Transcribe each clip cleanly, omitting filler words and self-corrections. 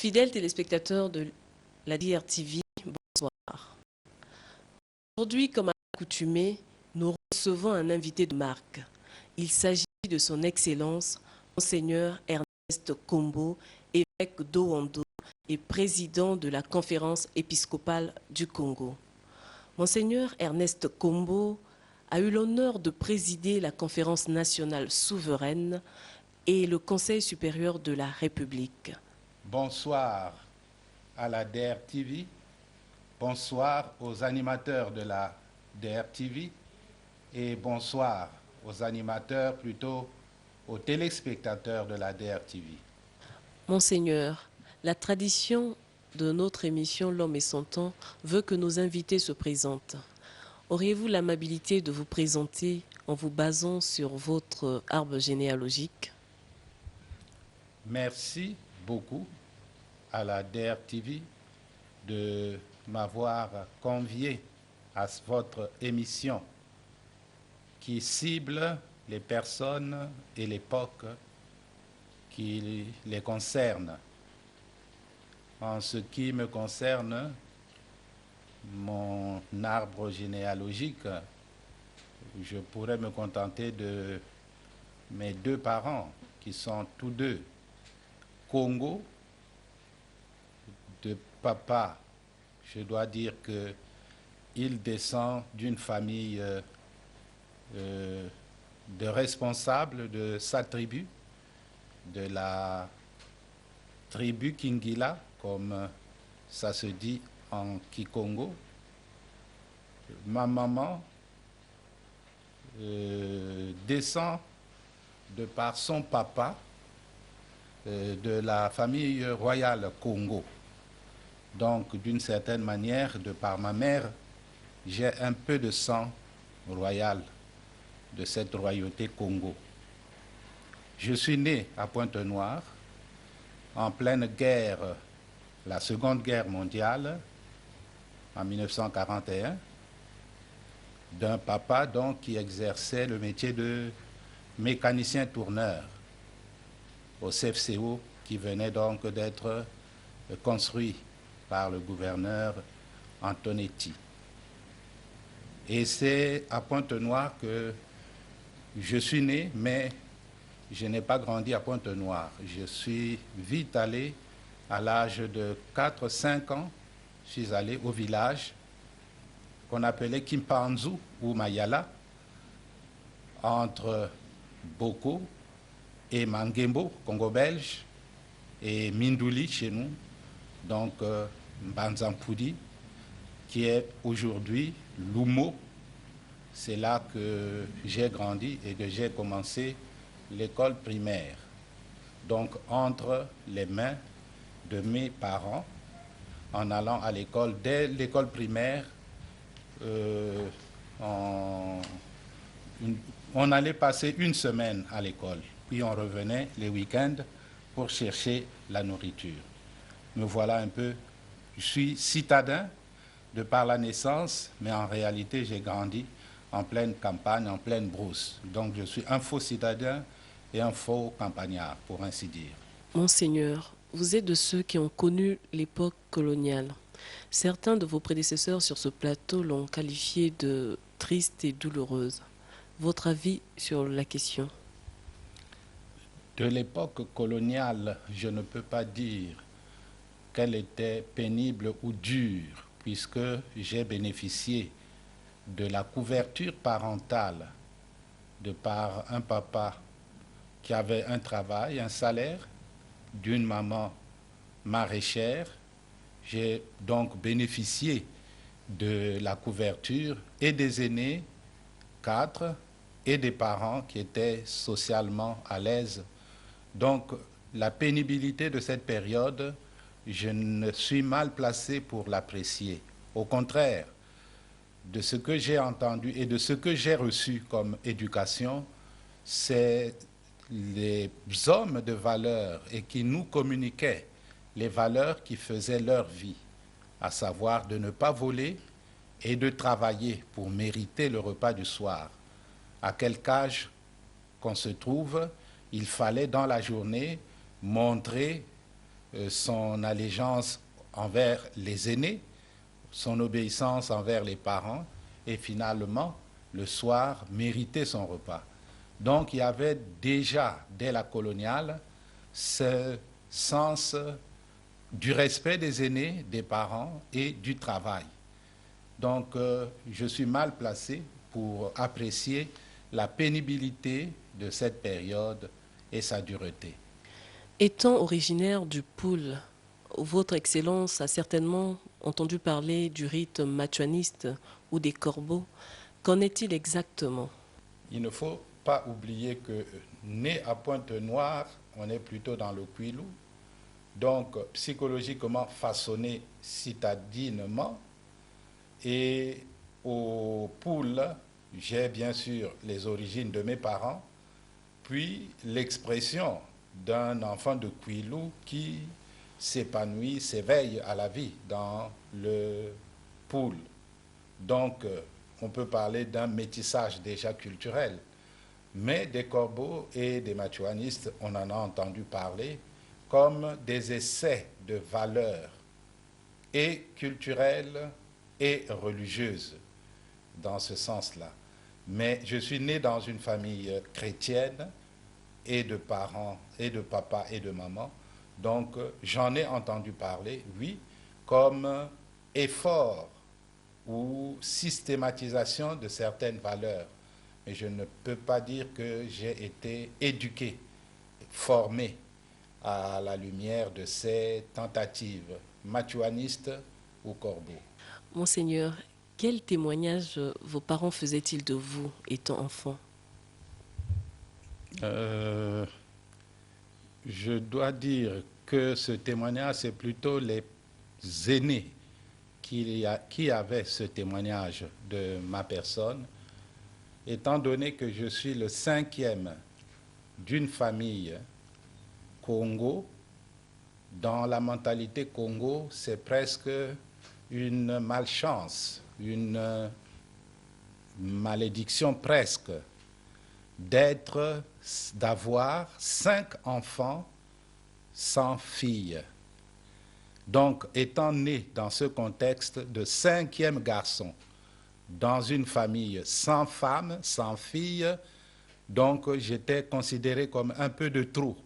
Fidèles téléspectateurs de la DRTV, bonsoir. Aujourd'hui, comme à l'accoutumée, nous recevons un invité de marque. Il s'agit de son Excellence, Monseigneur Ernest Kombo, évêque d'Owando et président de la Conférence épiscopale du Congo. Monseigneur Ernest Kombo a eu l'honneur de présider la Conférence nationale souveraine et le Conseil supérieur de la République. Bonsoir à la DRTV, bonsoir aux animateurs de la DRTV et bonsoir aux animateurs, plutôt aux téléspectateurs de la DRTV. Monseigneur, la tradition de notre émission L'Homme et son temps veut que nos invités se présentent. Auriez-vous l'amabilité de vous présenter en vous basant sur votre arbre généalogique? Merci beaucoup à la DRTV de m'avoir convié à votre émission qui cible les personnes et l'époque qui les concerne. En ce qui me concerne, mon arbre généalogique, je pourrais me contenter de mes deux parents qui sont tous deux Congo. De papa, je dois dire qu'il descend d'une famille de responsables de sa tribu, de la tribu Kingila, comme ça se dit en Kikongo. Ma maman descend de par son papa de la famille royale Congo. Donc, d'une certaine manière, de par ma mère, j'ai un peu de sang royal de cette royauté Congo. Je suis né à Pointe-Noire, en pleine guerre, la Seconde Guerre mondiale, en 1941, d'un papa donc qui exerçait le métier de mécanicien tourneur au CFCO, qui venait donc d'être construit par le gouverneur Antonetti. Et c'est à Pointe-Noire que je suis né, mais je n'ai pas grandi à Pointe-Noire. Je suis vite allé, à l'âge de 4-5 ans, je suis allé au village qu'on appelait Kimpanzu ou Mayala, entre Boko et Mangembo, Congo belge, et Mindouli chez nous, donc Mbanzampoudi, qui est aujourd'hui Lumo. C'est là que j'ai grandi et que j'ai commencé l'école primaire. Donc entre les mains de mes parents, en allant à l'école, dès l'école primaire, on allait passer une semaine à l'école, puis on revenait les week-ends pour chercher la nourriture. Me voilà un peu, je suis citadin de par la naissance, mais en réalité j'ai grandi en pleine campagne, en pleine brousse. Donc je suis un faux citadin et un faux campagnard, pour ainsi dire. Monseigneur, vous êtes de ceux qui ont connu l'époque coloniale. Certains de vos prédécesseurs sur ce plateau l'ont qualifiée de triste et douloureuse. Votre avis sur la question? De l'époque coloniale, je ne peux pas dire qu'elle était pénible ou dure, puisque j'ai bénéficié de la couverture parentale de par un papa qui avait un travail, un salaire, d'une maman maraîchère. J'ai donc bénéficié de la couverture et des aînés, 4, et des parents qui étaient socialement à l'aise. Donc, la pénibilité de cette période, je ne suis mal placé pour l'apprécier. Au contraire, de ce que j'ai entendu et de ce que j'ai reçu comme éducation, c'est les hommes de valeur et qui nous communiquaient les valeurs qui faisaient leur vie, à savoir de ne pas voler et de travailler pour mériter le repas du soir. À quelque âge qu'on se trouve, il fallait dans la journée montrer son allégeance envers les aînés, son obéissance envers les parents et finalement, le soir, mériter son repas. Donc il y avait déjà, dès la coloniale, ce sens du respect des aînés, des parents et du travail. Donc je suis mal placé pour apprécier la pénibilité de cette période et sa dureté. Étant originaire du Poul, Votre Excellence a certainement entendu parler du rite machuaniste ou des corbeaux. Qu'en est-il exactement? Il ne faut pas oublier que né à Pointe-Noire, on est plutôt dans le Kouilou. Donc psychologiquement façonné citadinement. Et au Poul, j'ai bien sûr les origines de mes parents, puis l'expression d'un enfant de Kouilou qui s'épanouit, s'éveille à la vie dans le Poul. Donc, on peut parler d'un métissage déjà culturel. Mais des corbeaux et des machuanistes, on en a entendu parler comme des essais de valeurs et culturelles et religieuses dans ce sens-là. Mais je suis né dans une famille chrétienne et de parents, et de papa et de maman. Donc j'en ai entendu parler, oui, comme effort ou systématisation de certaines valeurs. Mais je ne peux pas dire que j'ai été éduqué, formé à la lumière de ces tentatives machuanistes ou corbeaux. Monseigneur, quel témoignage vos parents faisaient-ils de vous étant enfant? Je dois dire que ce témoignage, c'est plutôt les aînés qui avaient ce témoignage de ma personne, étant donné que je suis le cinquième d'une famille Congo. Dans la mentalité Congo, c'est presque une malchance, une malédiction presque, d'avoir 5 enfants sans fille. Donc, étant né dans ce contexte de cinquième garçon, dans une famille sans femme, sans fille, donc j'étais considéré comme un peu de trop.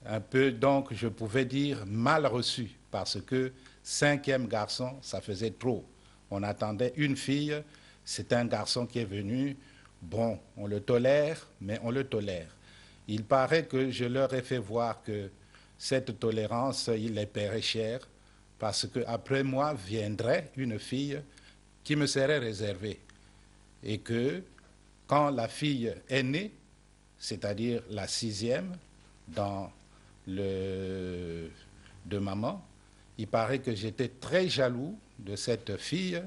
Un peu, donc, je pouvais dire mal reçu, parce que cinquième garçon, ça faisait trop. On attendait une fille, c'est un garçon qui est venu, bon, on le tolère, mais on le tolère. Il paraît que je leur ai fait voir que cette tolérance, il les paierait cher, parce qu'après moi viendrait une fille qui me serait réservée. Et que quand la fille est née, c'est-à-dire la sixième, dans de maman, il paraît que j'étais très jaloux de cette fille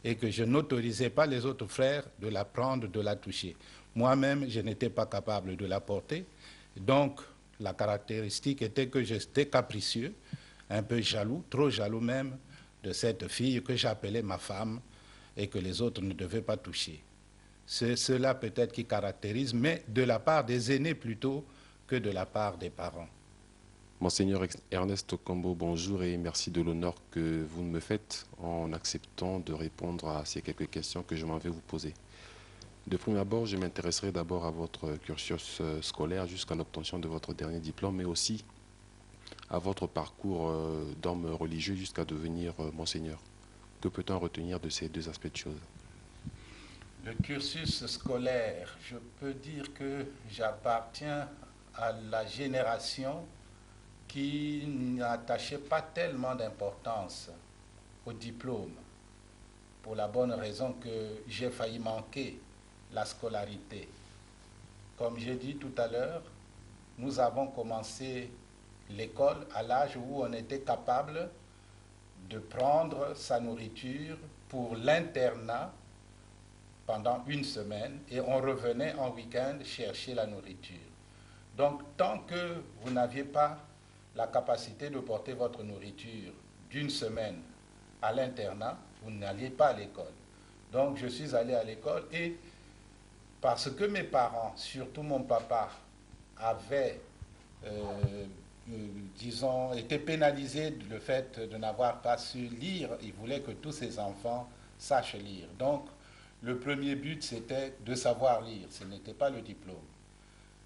et que je n'autorisais pas les autres frères de la prendre, de la toucher. Moi-même, je n'étais pas capable de la porter. Donc, la caractéristique était que j'étais capricieux, un peu jaloux, trop jaloux même, de cette fille que j'appelais ma femme et que les autres ne devaient pas toucher. C'est cela peut-être qui caractérise, mais de la part des aînés plutôt que de la part des parents. Monseigneur Ernest Okombo, bonjour et merci de l'honneur que vous me faites en acceptant de répondre à ces quelques questions que je m'en vais vous poser. De prime abord, je m'intéresserai d'abord à votre cursus scolaire jusqu'à l'obtention de votre dernier diplôme, mais aussi à votre parcours d'homme religieux jusqu'à devenir monseigneur. Que peut-on retenir de ces deux aspects de choses? Le cursus scolaire, je peux dire que j'appartiens à la génération qui n'attachait pas tellement d'importance au diplôme, pour la bonne raison que j'ai failli manquer la scolarité. Comme j'ai dit tout à l'heure, nous avons commencé l'école à l'âge où on était capable de prendre sa nourriture pour l'internat pendant une semaine et on revenait en week-end chercher la nourriture. Donc, tant que vous n'aviez pas la capacité de porter votre nourriture d'une semaine à l'internat, vous n'alliez pas à l'école. Donc, je suis allé à l'école et parce que mes parents, surtout mon papa, avaient disons, était pénalisé le fait de n'avoir pas su lire. Il voulait que tous ses enfants sachent lire. Donc, le premier but, c'était de savoir lire. Ce n'était pas le diplôme.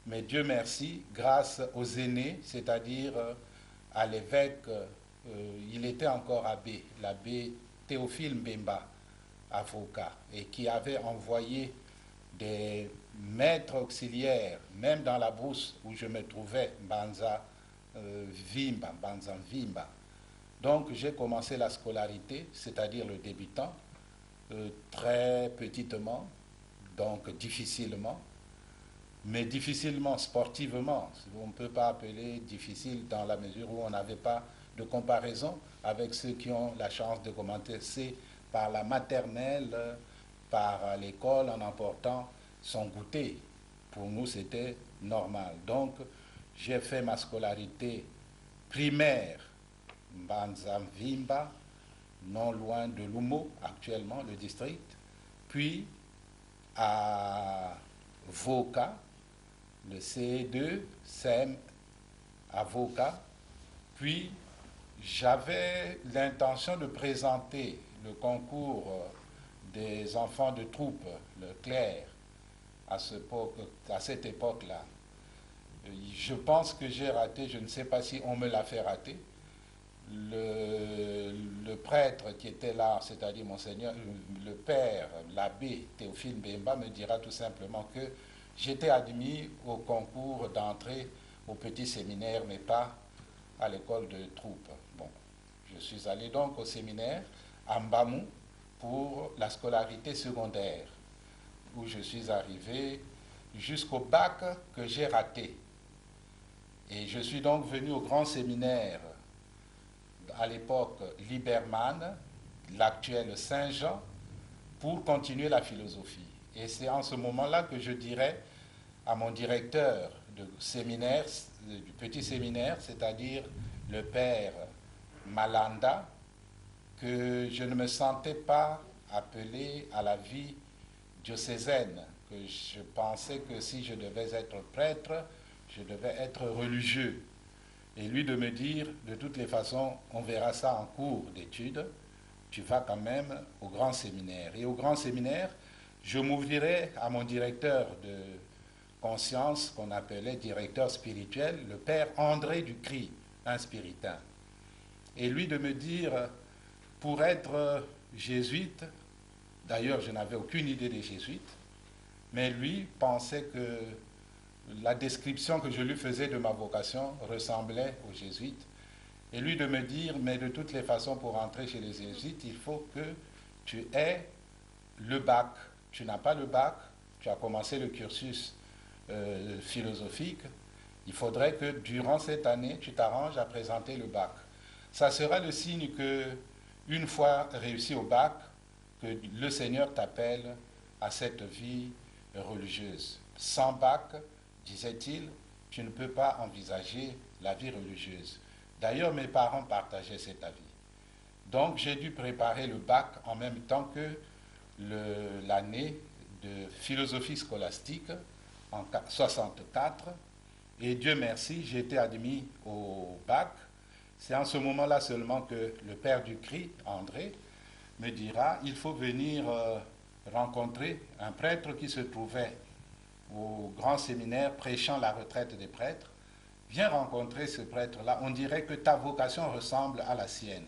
Mais Dieu merci, grâce aux aînés, c'est-à-dire à l'évêque, il était encore abbé, l'abbé Théophile Mbemba, avocat, et qui avait envoyé des maîtres auxiliaires, même dans la brousse où je me trouvais, Banza Vimba, Banza Vimba. Donc j'ai commencé la scolarité, c'est-à-dire le débutant, très petitement, donc difficilement, mais difficilement sportivement. On ne peut pas appeler difficile dans la mesure où on n'avait pas de comparaison avec ceux qui ont la chance de commencer par la maternelle, par l'école en emportant son goûter. Pour nous, c'était normal. Donc, j'ai fait ma scolarité primaire, Mbanza-Vimba, non loin de Lumo, actuellement, le district, puis à Voka, le CE2, SEM à Voka, puis j'avais l'intention de présenter le concours des enfants de troupe, le clerc, à cette époque-là. Je pense que j'ai raté, je ne sais pas si on me l'a fait rater. Le prêtre qui était là, c'est-à-dire Monseigneur, le père, l'abbé Théophile Mbemba, me dira tout simplement que j'étais admis au concours d'entrée au petit séminaire, mais pas à l'école de troupe. Bon, je suis allé donc au séminaire à Mbamou pour la scolarité secondaire, où je suis arrivé jusqu'au bac que j'ai raté. Et je suis donc venu au grand séminaire, à l'époque Liberman, l'actuel Saint-Jean, pour continuer la philosophie. Et c'est en ce moment-là que je dirais à mon directeur de séminaire, du petit séminaire, c'est-à-dire le père Malanda, que je ne me sentais pas appelé à la vie diocésaine, que je pensais que si je devais être prêtre, je devais être religieux. Et lui de me dire, de toutes les façons, on verra ça en cours d'études, tu vas quand même au grand séminaire. Et au grand séminaire, je m'ouvrirai à mon directeur de conscience, qu'on appelait directeur spirituel, le père André Ducry, un spiritain. Et lui de me dire, pour être jésuite, d'ailleurs je n'avais aucune idée des jésuites, mais lui pensait que la description que je lui faisais de ma vocation ressemblait aux jésuites. Et lui de me dire, mais de toutes les façons, pour entrer chez les jésuites, il faut que tu aies le bac. Tu n'as pas le bac, tu as commencé le cursus philosophique, il faudrait que durant cette année, tu t'arranges à présenter le bac. Ça sera le signe que, une fois réussi au bac, que le Seigneur t'appelle à cette vie religieuse. Sans bac, disait-il, tu ne peux pas envisager la vie religieuse. D'ailleurs, mes parents partageaient cet avis. Donc, j'ai dû préparer le bac en même temps que l'année de philosophie scolastique en 1964. Et Dieu merci, j'ai été admis au bac. C'est en ce moment-là seulement que le père Ducry, André, me dira, il faut venir rencontrer un prêtre qui se trouvait au grand séminaire prêchant la retraite des prêtres. Viens rencontrer ce prêtre-là, on dirait que ta vocation ressemble à la sienne.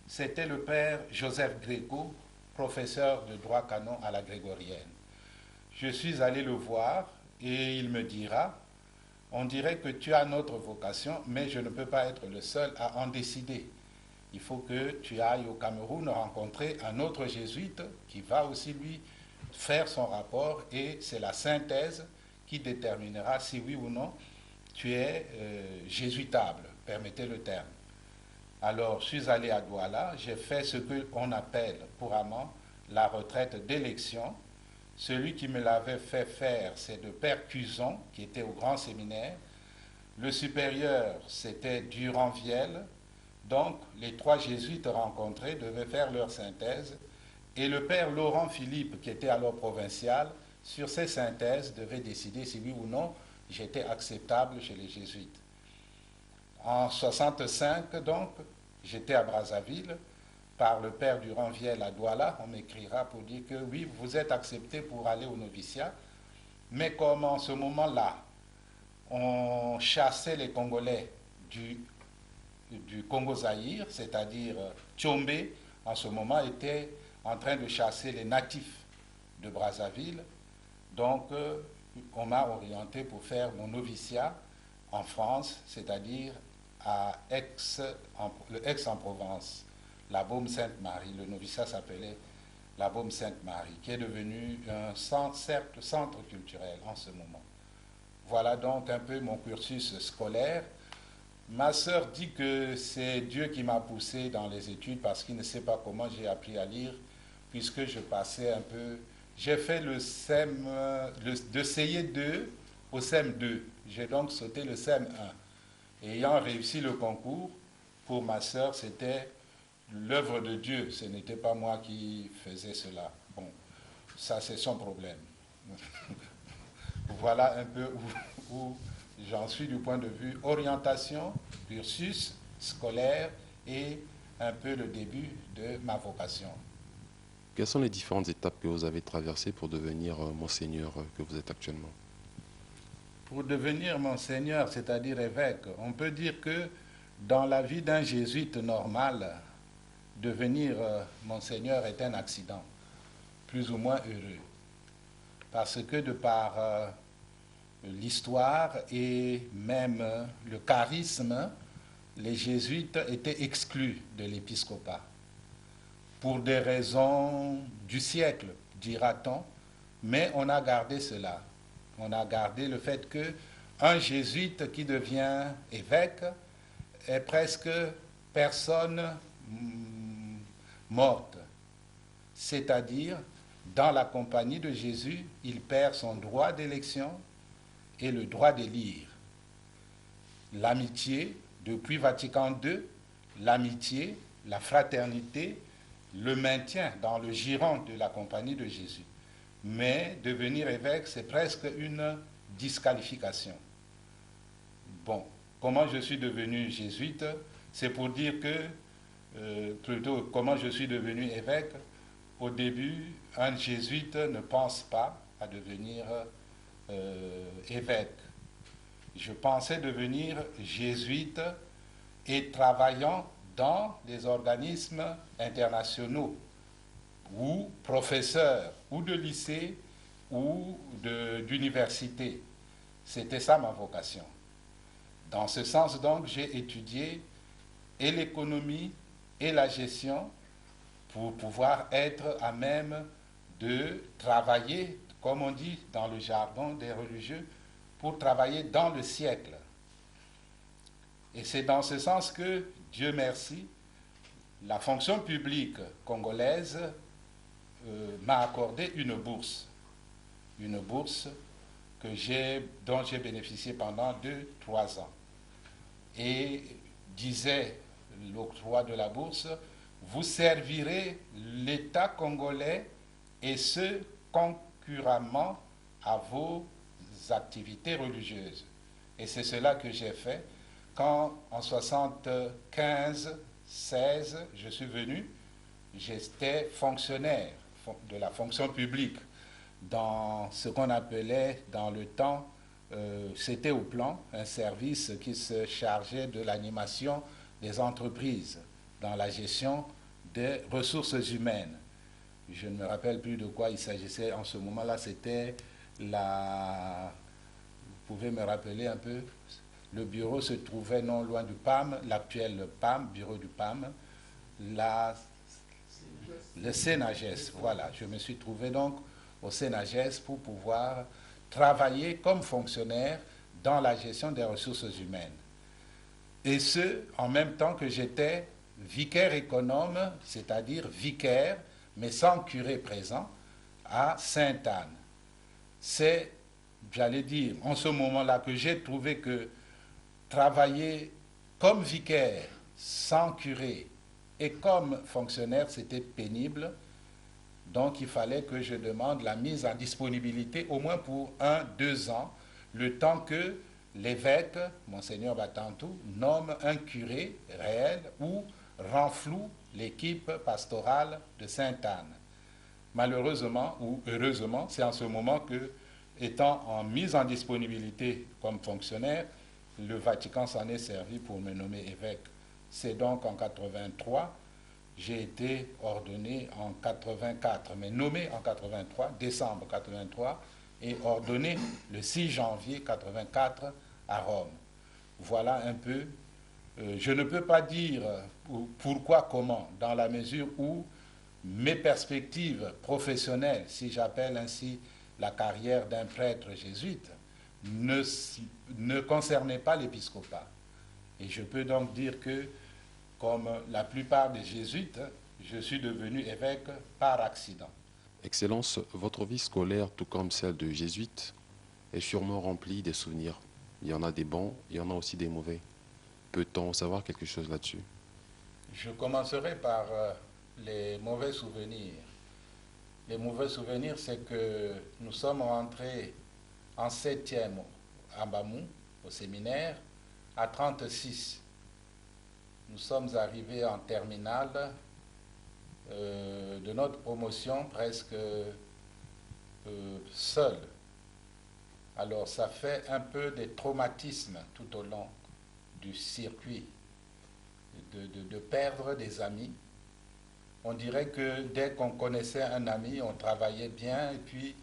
C'était le père Joseph Gréco, professeur de droit canon à la Grégorienne. Je suis allé le voir et il me dira, on dirait que tu as notre vocation, mais je ne peux pas être le seul à en décider. Il faut que tu ailles au Cameroun rencontrer un autre jésuite qui va aussi lui faire son rapport et c'est la synthèse qui déterminera si oui ou non tu es jésuitable, permettez le terme. Alors, je suis allé à Douala, j'ai fait ce qu'on appelle couramment la retraite d'élection. Celui qui me l'avait fait faire, c'est de Père Cuson, qui était au grand séminaire. Le supérieur, c'était Durand-Viel. Donc, les trois jésuites rencontrés devaient faire leur synthèse. Et le père Laurent Philippe, qui était alors provincial, sur ces synthèses, devait décider si oui ou non j'étais acceptable chez les jésuites. En 65, donc, j'étais à Brazzaville, par le père Durand-Viel à Douala. On m'écrira pour dire que oui, vous êtes accepté pour aller au noviciat, mais comme en ce moment-là, on chassait les Congolais du Congo-Zaïre, c'est-à-dire Tchombe, en ce moment, était en train de chasser les natifs de Brazzaville. Donc, on m'a orienté pour faire mon noviciat en France, c'est-à-dire à Aix-en-Provence, la Baume Sainte-Marie. Le noviciat s'appelait la Baume Sainte-Marie, qui est devenu un centre culturel en ce moment. Voilà donc un peu mon cursus scolaire. Ma sœur dit que c'est Dieu qui m'a poussé dans les études parce qu'il ne sait pas comment j'ai appris à lire, puisque je passais un peu. J'ai fait le CEM, de CE2 au CEM2. J'ai donc sauté le CEM1. Ayant réussi le concours, pour ma sœur, c'était l'œuvre de Dieu. Ce n'était pas moi qui faisais cela. Bon, ça c'est son problème. Voilà un peu où j'en suis du point de vue orientation, cursus scolaire et un peu le début de ma vocation. Quelles sont les différentes étapes que vous avez traversées pour devenir monseigneur que vous êtes actuellement? Pour devenir monseigneur, c'est-à-dire évêque, on peut dire que dans la vie d'un jésuite normal, devenir monseigneur est un accident, plus ou moins heureux. Parce que de par l'histoire et même le charisme, les jésuites étaient exclus de l'épiscopat. Pour des raisons du siècle, dira-t-on, mais on a gardé cela. On a gardé le fait qu'un jésuite qui devient évêque est presque personne morte. C'est-à-dire, dans la compagnie de Jésus, il perd son droit d'élection et le droit d'élire. L'amitié, depuis Vatican II, l'amitié, la fraternité, le maintien dans le giron de la compagnie de Jésus. Mais devenir évêque, c'est presque une disqualification. Bon, comment je suis devenu jésuite? C'est pour dire que, plutôt, comment je suis devenu évêque? Au début, un jésuite ne pense pas à devenir évêque. Je pensais devenir jésuite et travaillant dans des organismes internationaux ou professeur ou de lycée ou d'université. C'était ça ma vocation. Dans ce sens, donc, j'ai étudié et l'économie et la gestion pour pouvoir être à même de travailler, comme on dit dans le jargon des religieux, pour travailler dans le siècle. Et c'est dans ce sens que, Dieu merci, la fonction publique congolaise m'a accordé une bourse dont j'ai bénéficié pendant 2-3 ans. Et disait l'octroi de la bourse, vous servirez l'État congolais et ce concurremment à vos activités religieuses. Et c'est cela que j'ai fait quand en 75-16 je suis venu. J'étais fonctionnaire de la fonction publique dans ce qu'on appelait dans le temps, c'était au plan, un service qui se chargeait de l'animation des entreprises dans la gestion des ressources humaines. Je ne me rappelle plus de quoi il s'agissait en ce moment-là, c'était la... Vous pouvez me rappeler un peu? Le bureau se trouvait non loin du PAM, l'actuel PAM, bureau du PAM, le Sénagès, voilà. Je me suis trouvé donc au Sénagès pour pouvoir travailler comme fonctionnaire dans la gestion des ressources humaines. Et ce, en même temps que j'étais vicaire économe, c'est-à-dire vicaire, mais sans curé présent, à Sainte-Anne. C'est, j'allais dire, en ce moment-là que j'ai trouvé que travailler comme vicaire, sans curé, et comme fonctionnaire, c'était pénible. Donc, il fallait que je demande la mise en disponibilité, au moins pour 1-2 ans, le temps que l'évêque, Monseigneur Batantou, nomme un curé réel ou renfloue l'équipe pastorale de Sainte-Anne. Malheureusement ou heureusement, c'est en ce moment que, étant en mise en disponibilité comme fonctionnaire, le Vatican s'en est servi pour me nommer évêque. C'est donc en 83, j'ai été ordonné en 84, mais nommé en 83, décembre 83, et ordonné le 6 janvier 84 à Rome. Voilà un peu. Je ne peux pas dire pourquoi, comment, dans la mesure où mes perspectives professionnelles, si j'appelle ainsi la carrière d'un prêtre jésuite, ne concernaient pas l'épiscopat. Et je peux donc dire que, comme la plupart des jésuites, je suis devenu évêque par accident. Excellence, votre vie scolaire, tout comme celle de jésuite, est sûrement remplie des souvenirs. Il y en a des bons, il y en a aussi des mauvais. Peut-on savoir quelque chose là-dessus? Je commencerai par les mauvais souvenirs. Les mauvais souvenirs, c'est que nous sommes rentrés en 7e à Bamou, au séminaire, à 36. Nous sommes arrivés en terminale de notre promotion presque seuls. Alors ça fait un peu des traumatismes tout au long du circuit, de perdre des amis. On dirait que dès qu'on connaissait un ami, on travaillait bien, et puis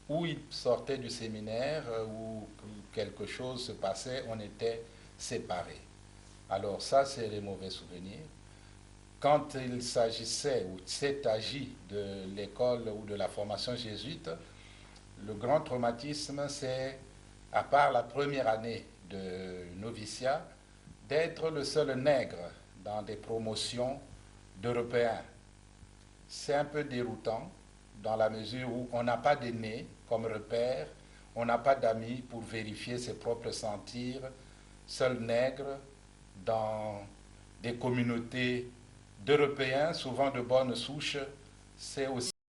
où il sortait du séminaire, ou quelque chose se passait, on était séparés. Alors ça, c'est les mauvais souvenirs. Quand il s'agissait ou s'est agi de l'école ou de la formation jésuite, le grand traumatisme, c'est, à part la première année de noviciat, d'être le seul nègre dans des promotions d'Européens. C'est un peu déroutant dans la mesure où on n'a pas d'aînés comme repère, on n'a pas d'amis pour vérifier ses propres sentirs, seul nègre dans des communautés d'Européens, souvent de bonne souche, c'est aussi